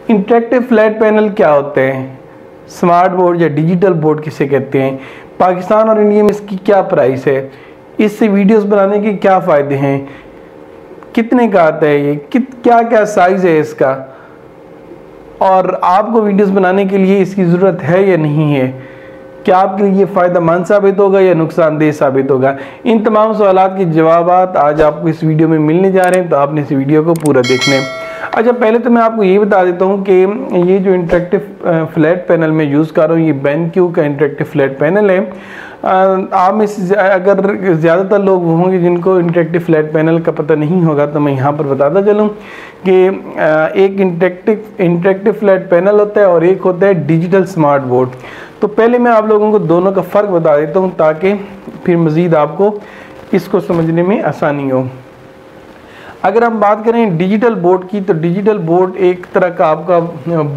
Interactive flat panel क्या होते हैं, स्मार्ट बोर्ड या डिजिटल बोर्ड किसे कहते हैं, पाकिस्तान और इंडिया में इसकी क्या प्राइस है, इससे वीडियोस बनाने के क्या फ़ायदे हैं, कितने का आता है ये, क्या क्या साइज़ है इसका, और आपको वीडियोस बनाने के लिए इसकी ज़रूरत है या नहीं है, क्या आपके लिए फ़ायदा मंद साबित होगा या नुकसानदेह साबित होगा। इन तमाम सवालात के जवाब आज आपको इस वीडियो में मिलने जा रहे हैं, तो आपने इस वीडियो को पूरा देखना है। अच्छा, पहले तो मैं आपको ये बता देता हूँ कि ये जो इंटरेक्टिव फ्लैट पैनल मैं यूज़ कर रहा हूँ, ये BenQ का इंटरेक्टिव फ्लैट पैनल है। आप में से अगर ज़्यादातर लोग होंगे जिनको इंटरेक्टिव फ्लैट पैनल का पता नहीं होगा, तो मैं यहाँ पर बताता चलूँ कि एक इंटरेक्टिव फ्लैट पैनल होता है और एक होता है डिजिटल स्मार्ट बोर्ड। तो पहले मैं आप लोगों को दोनों का फ़र्क बता देता हूँ ताकि फिर मज़ीद आपको इसको समझने में आसानी हो। अगर हम बात करें डिजिटल बोर्ड की, तो डिजिटल बोर्ड एक तरह का आपका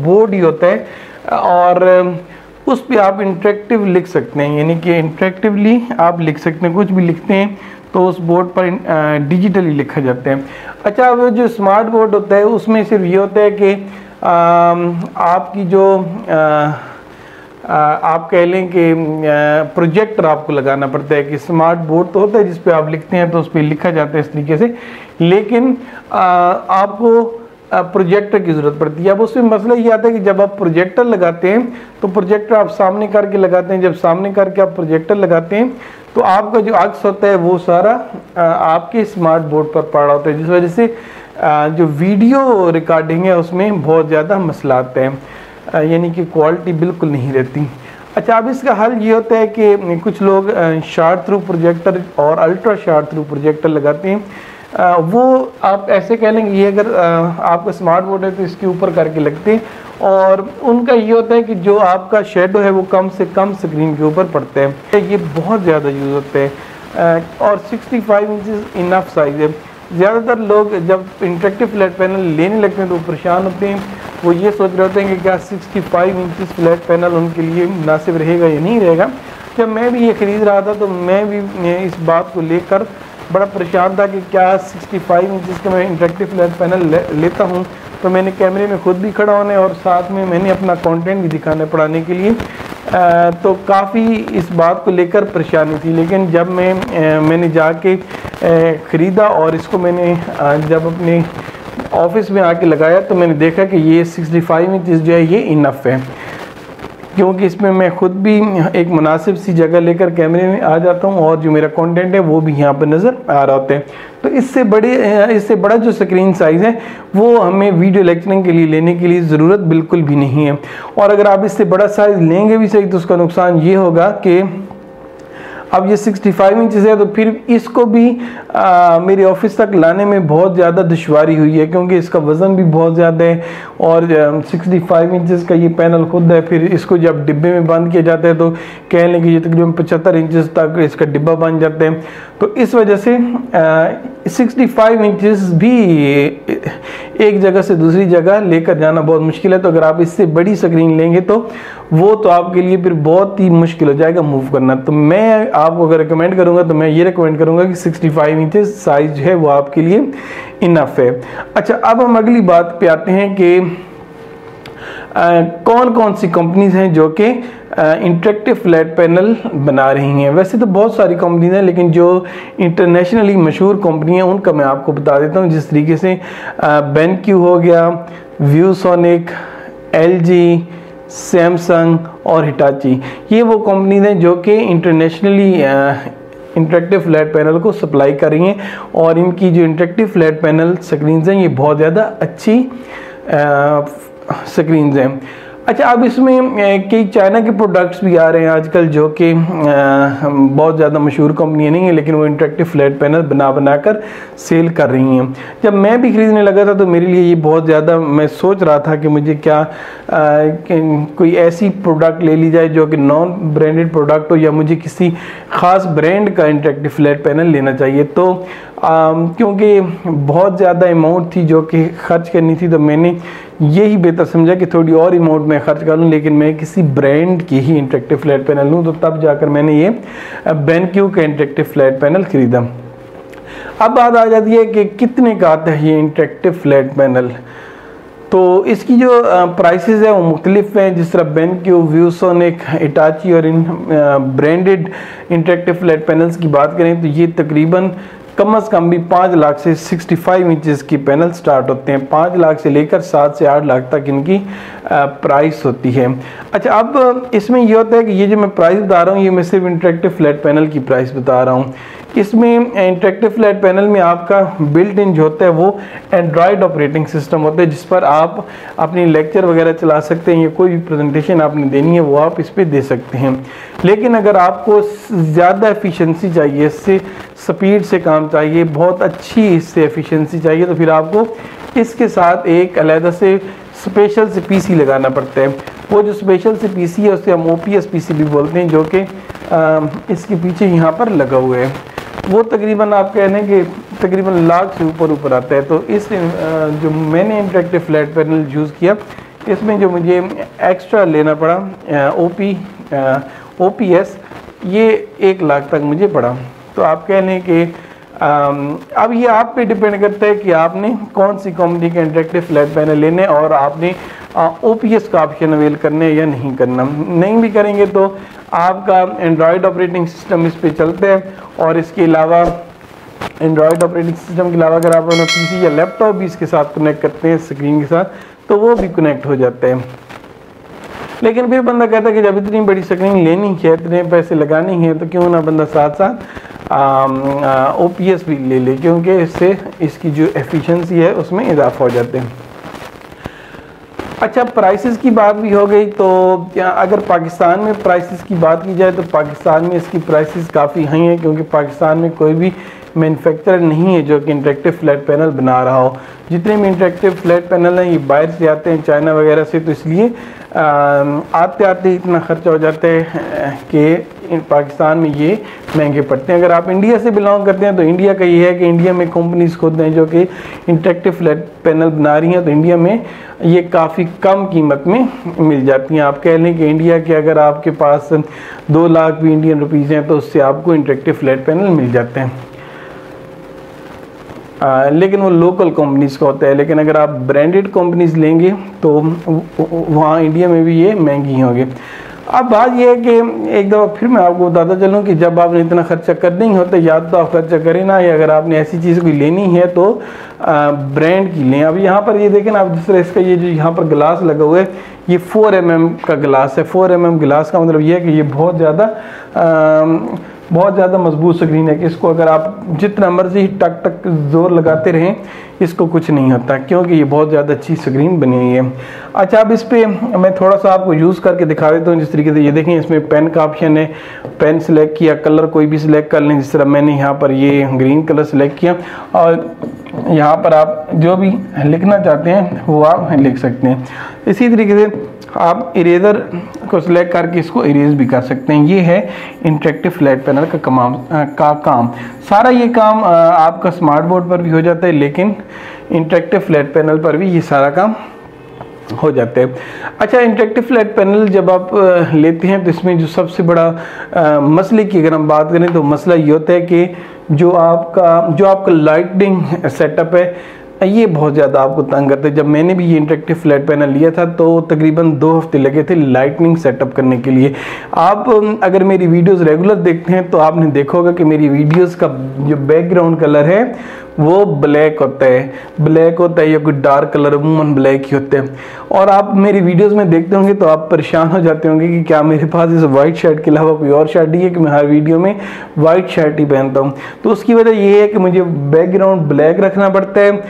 बोर्ड ही होता है और उस पे आप इंटरेक्टिव लिख सकते हैं, यानी कि इंटरेक्टिवली आप लिख सकते हैं, कुछ भी लिखते हैं तो उस बोर्ड पर डिजिटली लिखा जाता है। अच्छा, अब जो स्मार्ट बोर्ड होता है उसमें सिर्फ ये होता है कि आपकी जो आप कह लें कि प्रोजेक्टर आपको लगाना पड़ता है। कि स्मार्ट बोर्ड तो होता है जिस पे आप लिखते हैं तो उस पर लिखा जाता है इस तरीके से, लेकिन आपको प्रोजेक्टर की ज़रूरत पड़ती है। अब उसमें मसला ये आता है कि जब आप प्रोजेक्टर लगाते हैं तो प्रोजेक्टर आप सामने करके लगाते हैं, जब सामने करके आप प्रोजेक्टर लगाते हैं तो आपका जो अक्स होता है वो सारा आपके स्मार्ट बोर्ड पर पड़ रहा होता है, जिस वजह से जो वीडियो रिकॉर्डिंग है उसमें बहुत ज़्यादा मसला आते हैं, यानी कि क्वालिटी बिल्कुल नहीं रहती। अच्छा, अब इसका हल ये होता है कि कुछ लोग शार्ट थ्रू प्रोजेक्टर और अल्ट्रा शार्ट थ्रू प्रोजेक्टर लगाते हैं। वो आप ऐसे कह लेंगे, ये अगर आपका स्मार्ट बोर्ड है तो इसके ऊपर करके लगते हैं और उनका ये होता है कि जो आपका शेडो है वो कम से कम स्क्रीन के ऊपर पड़ता है। ये बहुत ज़्यादा यूज़ होते हैं और 65 इंचज़ इनफ साइज़ है। ज़्यादातर लोग जब इंटरेक्टिव फ्लैट पैनल लेने लगते हैं तो परेशान होते हैं, वो ये सोच रहे होते हैं कि क्या 65 इंचज़ फ्लैट पैनल उनके लिए मुनासिब रहेगा या नहीं रहेगा। जब मैं भी ये ख़रीद रहा था तो मैं भी इस बात को लेकर बड़ा परेशान था कि क्या 65 इंचज़ का मैं इंटरेक्टिव फ्लैट पैनल लेता हूँ तो मैंने कैमरे में खुद भी खड़ा होने और साथ में मैंने अपना कंटेंट भी दिखाने पढ़ाने के लिए तो काफ़ी इस बात को लेकर परेशानी थी। लेकिन जब मैंने जाके ख़रीदा और इसको मैंने जब अपने ऑफिस में आके लगाया तो मैंने देखा कि ये 65 इंचज़ जो है ये इनफ है, क्योंकि इसमें मैं ख़ुद भी एक मुनासिब सी जगह लेकर कैमरे में आ जाता हूँ और जो मेरा कंटेंट है वो भी यहाँ पर नज़र आ रहा होता है। तो इससे बड़ा जो स्क्रीन साइज़ है वो हमें वीडियो लेक्चरिंग के लिए लेने के लिए ज़रूरत बिल्कुल भी नहीं है। और अगर आप इससे बड़ा साइज़ लेंगे भी सही तो उसका नुकसान ये होगा कि अब ये 65 इंचज़ है तो फिर इसको भी मेरे ऑफिस तक लाने में बहुत ज़्यादा दुश्वारी हुई है, क्योंकि इसका वज़न भी बहुत ज़्यादा है और 65 इंचज़ का ये पैनल खुद है। फिर इसको जब डिब्बे में बंद किया जाता है तो कह लें कि ये तकरीबन 75 इंचज़ तक इसका डिब्बा बन जाता है। तो इस वजह से 65 इंचज़ भी एक जगह से दूसरी जगह लेकर जाना बहुत मुश्किल है। तो अगर आप इससे बड़ी स्क्रीन लेंगे तो वो तो आपके लिए फिर बहुत ही मुश्किल हो जाएगा मूव करना। तो मैं आपको अगर रिकमेंड करूंगा तो मैं ये रिकमेंड करूंगा कि 65 इंचज़ साइज है वो आपके लिए इनफ है। अच्छा, अब हम अगली बात पे आते हैं कि कौन कौन सी कंपनीज हैं जो कि इंटरेक्टिव फ्लैट पैनल बना रही हैं। वैसे तो बहुत सारी कंपनीज हैं, लेकिन जो इंटरनेशनली मशहूर कंपनी हैं उनका मैं आपको बता देता हूँ। जिस तरीके से BenQ हो गया, ViewSonic, LG, सैमसंग और हिटाची, ये वो कंपनीज हैं जो कि इंटरनेशनली इंटरेक्टिव फ्लैट पैनल को सप्लाई कर रही हैं और इनकी जो इंटरेक्टिव फ्लैट पैनल स्क्रीन्स हैं ये बहुत ज़्यादा अच्छी स्क्रीन्स हैं। अच्छा, अब इसमें कई चाइना के प्रोडक्ट्स भी आ रहे हैं आजकल जो कि बहुत ज़्यादा मशहूर कंपनियाँ नहीं हैं, लेकिन वो इंटरेक्टिव फ्लैट पैनल बना कर सेल कर रही हैं। जब मैं भी ख़रीदने लगा था तो मेरे लिए ये बहुत ज़्यादा, मैं सोच रहा था कि मुझे क्या कोई ऐसी प्रोडक्ट ले ली जाए जो कि नॉन ब्रांडेड प्रोडक्ट हो या मुझे किसी ख़ास ब्रांड का इंटरेक्टिव फ्लैट पैनल लेना चाहिए। तो क्योंकि बहुत ज़्यादा अमाउंट थी जो कि ख़र्च करनी थी, तो मैंने यही बेहतर समझा कि थोड़ी और अमाउंट मैं ख़र्च कर लूँ, लेकिन मैं किसी ब्रांड की ही इंटरेक्टिव फ्लैट पैनल लूँ। तो तब जाकर मैंने ये BenQ का इंटरेक्टिव फ्लैट पैनल ख़रीदा। अब बात आ जाती है कि कितने का आता है ये इंटरेक्टिव फ्लैट पैनल। तो इसकी जो प्राइसेस है वो मुख्तलिफ हैं। जिस तरह बेनक्यू, व्यूसोनिक, हिटाची और इन ब्रांडेड इंटरेक्टिव फ्लैट पैनल्स की बात करें तो ये तकरीबन कम से कम भी 5 लाख से 65 इंचेस की पैनल स्टार्ट होते हैं। 5 लाख से लेकर 7 से 8 लाख तक इनकी प्राइस होती है। अच्छा, अब इसमें ये होता है कि ये जो मैं प्राइस बता रहा हूँ ये मैं सिर्फ इंटरेक्टिव फ्लैट पैनल की प्राइस बता रहा हूँ। इसमें इंटरेक्टिव फ्लैट पैनल में आपका बिल्ट इन जो होता है वो एंड्रॉयड ऑपरेटिंग सिस्टम होता है, जिस पर आप अपनी लेक्चर वगैरह चला सकते हैं या कोई भी प्रेजेंटेशन आपने देनी है वो आप इस पर दे सकते हैं। लेकिन अगर आपको ज़्यादा एफिशिएंसी चाहिए, इससे स्पीड से काम चाहिए, बहुत अच्छी इससे एफिशिएंसी चाहिए, तो फिर आपको इसके साथ एक अलग से स्पेशल से पीसी लगाना पड़ता है। वो जो स्पेशल से पीसी है उसे हम OPS पीसी भी बोलते हैं, जो कि इसके पीछे यहाँ पर लगा हुआ है। वो तकरीबन आप कह लें कि तकरीबन लाख से ऊपर आता है। तो इस जो मैंने इंटरेक्टिव फ्लैट पैनल यूज़ किया इसमें जो मुझे एक्स्ट्रा लेना पड़ा OPS ये 1 लाख तक मुझे पड़ा। तो आप कह लें कि अब ये आप पे डिपेंड करता है कि आपने कौन सी कंपनी का इंटरेक्टिव फ्लैट पैनल लेने और आपने OPS का ऑप्शन अवेल करने या नहीं करना। नहीं भी करेंगे तो आपका एंड्रॉयड ऑपरेटिंग सिस्टम इस पे चलता है। और इसके अलावा एंड्रॉयड ऑपरेटिंग सिस्टम के अलावा अगर आप अपना PC या लैपटॉप भी इसके साथ कनेक्ट करते हैं स्क्रीन के साथ तो वो भी कनेक्ट हो जाता है। लेकिन फिर बंदा कहता है कि जब इतनी बड़ी स्क्रीन लेनी है, इतने पैसे लगाने हैं, तो क्यों ना बंदा साथ साथ OPS भी ले ले, क्योंकि इससे इसकी जो एफिशिएंसी है उसमें इजाफा हो जाते हैं। अच्छा, प्राइसेस की बात भी हो गई। तो अगर पाकिस्तान में प्राइसेस की बात की जाए तो पाकिस्तान में इसकी प्राइसेस काफ़ी हाई हैं, क्योंकि पाकिस्तान में कोई भी मैन्युफैक्चरर नहीं है जो कि इंटरेक्टिव फ्लैट पैनल बना रहा हो। जितने भी इंटरेक्टिव फ्लैट पैनल हैं ये बाहर से आते हैं, चाइना वगैरह से। तो इसलिए आते आते इतना खर्चा हो जाता है कि पाकिस्तान में ये महंगे पड़ते हैं। अगर आप इंडिया से बिलोंग करते हैं तो इंडिया का ये है कि इंडिया में कंपनीज खुद हैं जो कि इंटरेक्टिव फ्लैट पैनल बना रही हैं, तो इंडिया में ये काफ़ी कम कीमत में मिल जाती हैं। आप कह लें कि इंडिया के अगर आपके पास 2 लाख भी इंडियन रुपीज़ हैं तो उससे आपको इंटरेक्टिव फ्लैट पैनल मिल जाते हैं। लेकिन वो लोकल कंपनीज का होता है। लेकिन अगर आप ब्रांडेड कंपनीज लेंगे तो वहाँ इंडिया में भी ये महंगी होंगी। अब बात यह है कि एक दफ़ा फिर मैं आपको बताता चलूँ कि जब आपने इतना खर्चा करना ही होता है या तो आप खर्चा करें ना, या अगर आपने ऐसी चीज़ कोई लेनी है तो ब्रांड की लें। अब यहाँ पर ये देखें ना, आप जिस तरह इसका ये जो यहाँ पर गिलास लगा हुआ है ये 4 mm का गिलास है। 4 mm गिलास का मतलब ये है कि ये बहुत ज़्यादा मजबूत स्क्रीन है कि इसको अगर आप जितना मर्जी टक टक जोर लगाते रहें इसको कुछ नहीं होता, क्योंकि ये बहुत ज़्यादा अच्छी स्क्रीन बनी हुई है। अच्छा, अब इस पे मैं थोड़ा सा आपको यूज़ करके दिखा देता हूँ। जिस तरीके से ये देखें, इसमें पेन का ऑप्शन है, पेन सेलेक्ट किया, कलर कोई भी सिलेक्ट कर लें। जिस तरह मैंने यहाँ पर ये ग्रीन कलर सेलेक्ट किया और यहाँ पर आप जो भी लिखना चाहते हैं वो आप लिख सकते हैं। इसी तरीके से आप इरेजर को सिलेक्ट करके इसको इरेज भी कर सकते हैं। ये है इंटरेक्टिव फ्लैट पैनल का काम। सारा ये काम आपका स्मार्ट बोर्ड पर भी हो जाता है, लेकिन इंटरेक्टिव फ्लैट पैनल पर भी ये सारा काम हो जाते हैं। अच्छा, इंटरेक्टिव फ्लैट पैनल जब आप लेते हैं तो इसमें जो सबसे बड़ा मसले की अगर हम बात करें तो मसला ये होता है कि जो आपका लाइटिंग सेटअप है ये बहुत ज़्यादा आपको तंग करते हैं। जब मैंने भी ये इंटरेक्टिव फ्लैट पैनल लिया था तो तकरीबन 2 हफ्ते लगे थे लाइटनिंग सेटअप करने के लिए। आप अगर मेरी वीडियोस रेगुलर देखते हैं तो आपने देखा होगा कि मेरी वीडियोस का जो बैकग्राउंड कलर है वो ब्लैक होता है या कोई डार्क कलर अमूमन ब्लैक ही होते हैं। और आप मेरी वीडियोस में देखते होंगे तो आप परेशान हो जाते होंगे कि क्या मेरे पास इस वाइट शर्ट के अलावा कोई और शर्ट नहीं है कि मैं हर वीडियो में वाइट शर्ट ही पहनता हूँ। तो उसकी वजह ये है कि मुझे बैकग्राउंड ब्लैक रखना पड़ता है,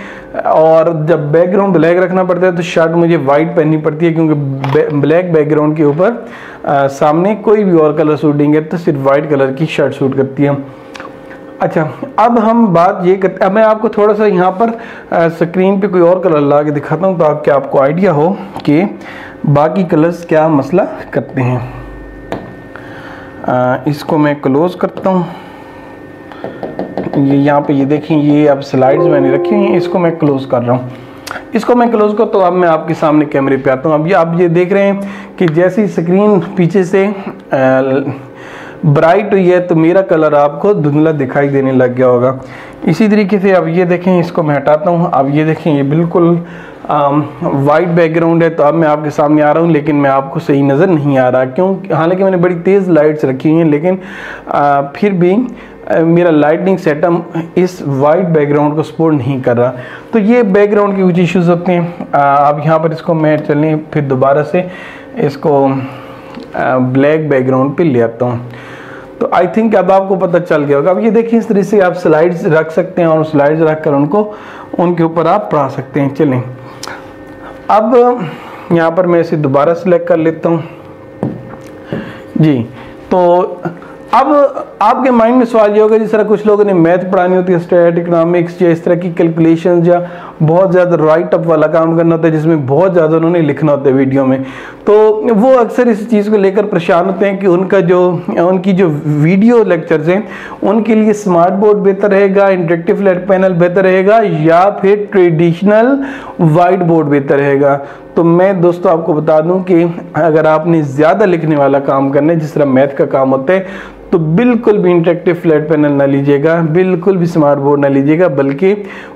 और जब बैकग्राउंड ब्लैक रखना पड़ता है तो शर्ट मुझे वाइट पहननी पड़ती है, क्योंकि ब्लैक बैकग्राउंड के ऊपर सामने कोई भी और कलर सूट नहीं करता, सिर्फ वाइट कलर की शर्ट सूट करती है। अच्छा, अब हम बात ये करते, अब मैं आपको थोड़ा सा यहाँ पर स्क्रीन पे कोई और कलर ला के दिखाता हूँ ताकि आपको आइडिया हो कि बाकी कलर्स क्या मसला करते हैं। इसको मैं क्लोज करता हूँ। ये यहाँ पे ये देखें, ये अब स्लाइड्स मैंने रखी हुई हैं, इसको मैं क्लोज कर रहा हूँ। इसको मैं क्लोज कर, तो अब मैं आपके सामने कैमरे पे आता हूँ। अब ये आप ये देख रहे हैं कि जैसी स्क्रीन पीछे से ब्राइट हुई है तो मेरा कलर आपको धुंधला दिखाई देने लग गया होगा। इसी तरीके से अब ये देखें, इसको मैं हटाता हूँ। अब ये देखें, ये बिल्कुल वाइट बैकग्राउंड है, तो अब मैं आपके सामने आ रहा हूँ लेकिन मैं आपको सही नज़र नहीं आ रहा, क्यों? हालांकि मैंने बड़ी तेज़ लाइट्स रखी हुई हैं, लेकिन फिर भी मेरा लाइटनिंग सेटअप इस वाइट बैकग्राउंड को सपोर्ट नहीं कर रहा। तो ये बैकग्राउंड के कुछ इश्यूज होते हैं। अब यहाँ पर इसको मैं चलें फिर दोबारा से इसको ब्लैक बैकग्राउंड पे ले आता हूँ। तो आई थिंक अब आपको पता चल गया होगा। अब ये देखिए, इस तरह से आप स्लाइड्स रख सकते हैं और स्लाइड्स रख कर उनके ऊपर आप पढ़ा सकते हैं। चलें, अब यहाँ पर मैं इसे दोबारा सेलेक्ट कर लेता हूँ जी। तो अब आपके माइंड में सवाल ये होगा, जिस तरह कुछ लोगों ने मैथ पढ़ानी होती है, स्टैट, इकोनॉमिक्स या इस तरह की कैलकुलेशंस, या बहुत ज़्यादा राइट अप वाला काम करना होता है जिसमें बहुत ज़्यादा उन्होंने लिखना होता है वीडियो में, तो वो अक्सर इस चीज़ को लेकर परेशान होते हैं कि उनकी जो वीडियो लेक्चर्स हैं उनके लिए स्मार्ट बोर्ड बेहतर रहेगा, इंटरेक्टिव फ्लैट पैनल बेहतर रहेगा, या फिर ट्रेडिशनल वाइट बोर्ड बेहतर रहेगा। तो मैं दोस्तों आपको बता दूं कि अगर आपने ज़्यादा लिखने वाला काम करना है, जिस तरह मैथ का काम होता है, तो बिल्कुल भी इंटरेक्टिव फ्लैट पैनल ना लीजिएगा, बिल्कुल भी स्मार्ट बोर्ड ना लीजिएगा, बल्कि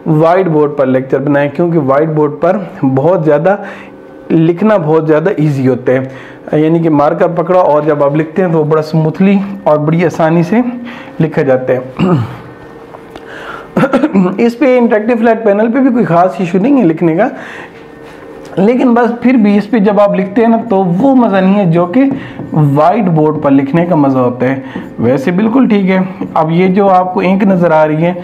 वाइट बोर्ड पर लेक्चर बनाएं, क्योंकि वाइट बोर्ड पर बहुत ज़्यादा लिखना बहुत ज़्यादा इजी होता है। यानी कि मार्कर पकड़ा और जब आप लिखते हैं तो वो बड़ा स्मूथली और बड़ी आसानी से लिखा जाता है। इस पे इंटरेक्टिव फ्लैट पैनल पे भी कोई ख़ास इशू नहीं है लिखने का, लेकिन बस फिर भी इस पे जब आप लिखते हैं ना, तो वो मज़ा नहीं है जो कि वाइट बोर्ड पर लिखने का मज़ा होता है। वैसे बिल्कुल ठीक है। अब ये जो आपको इंक नज़र आ रही है,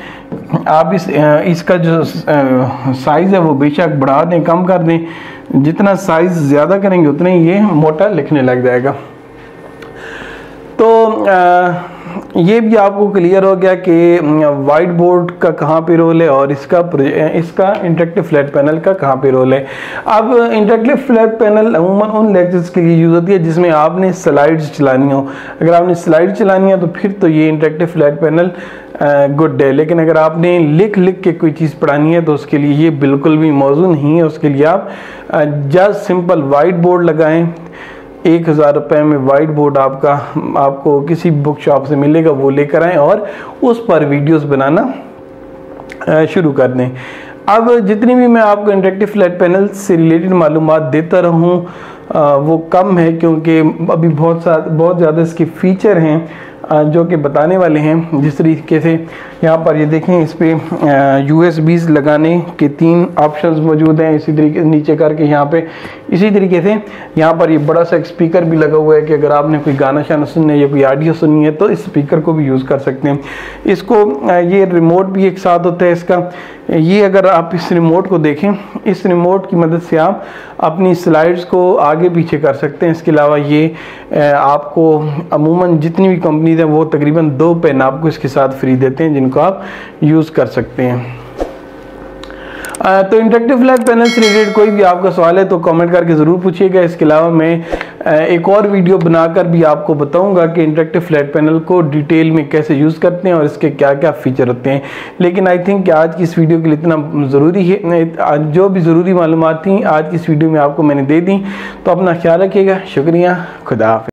आप इसका जो साइज़ है वो बेशक बढ़ा दें, कम कर दें, जितना साइज़ ज़्यादा करेंगे उतना ही ये मोटा लिखने लग जाएगा। तो ये भी आपको क्लियर हो गया कि वाइट बोर्ड का कहाँ पे रोल है और इसका इंटरेक्टिव फ्लैट पैनल का कहाँ पे रोल है। अब इंटरेक्टिव फ्लैट पैनल अमूमन उन लेक्चर्स के लिए यूज़ होती है जिसमें आपने स्लाइड्स चलानी हो। अगर आपने स्लाइड चलानी है तो फिर तो ये इंटरेक्टिव फ्लैट पैनल गुड है, लेकिन अगर आपने लिख के कोई चीज़ पढ़ानी है तो उसके लिए ये बिल्कुल भी मौजूद नहीं है। उसके लिए आप जस्ट सिंपल वाइट बोर्ड लगाएं। 1000 रुपये में वाइट बोर्ड आपको किसी बुक शॉप से मिलेगा, वो लेकर आएँ और उस पर वीडियोस बनाना शुरू कर दें। अब जितनी भी मैं आपको इंटरेक्टिव फ्लैट पैनल से रिलेटेड मालूमात देता रहूँ वो कम है, क्योंकि अभी बहुत ज़्यादा इसके फीचर हैं जो कि बताने वाले हैं। जिस तरीके से यहाँ पर ये देखें, इस पर USBs लगाने के 3 ऑप्शंस मौजूद हैं। इसी तरीके नीचे करके यहाँ पे इसी तरीके से यहाँ पर ये बड़ा सा एक स्पीकर भी लगा हुआ है कि अगर आपने कोई गाना शाना सुनना है या कोई ऑडियो सुननी है तो इस स्पीकर को भी यूज़ कर सकते हैं। इसको ये रिमोट भी एक साथ होता है इसका। ये अगर आप इस रिमोट को देखें, इस रिमोट की मदद से आप अपनी स्लाइड्स को आगे पीछे कर सकते हैं। इसके अलावा ये आपको अमूमन जितनी भी कंपनीज हैं वो तकरीबन 2 पेन आपको इसके साथ फ्री देते हैं जिनको आप यूज़ कर सकते हैं। तो इंटरेक्टिव फ्लैट पैनल से रिलेटेड कोई भी आपका सवाल है तो कमेंट करके ज़रूर पूछिएगा। इसके अलावा मैं एक और वीडियो बनाकर भी आपको बताऊंगा कि इंटरेक्टिव फ्लैट पैनल को डिटेल में कैसे यूज़ करते हैं और इसके क्या क्या फ़ीचर होते हैं। लेकिन आई थिंक कि आज की इस वीडियो के लिए इतना ज़रूरी है, जो भी ज़रूरी मालूमात थी आज की इस वीडियो में आपको मैंने दे दी। तो अपना ख्याल रखिएगा। शुक्रिया, खुदा हाफ़िज़।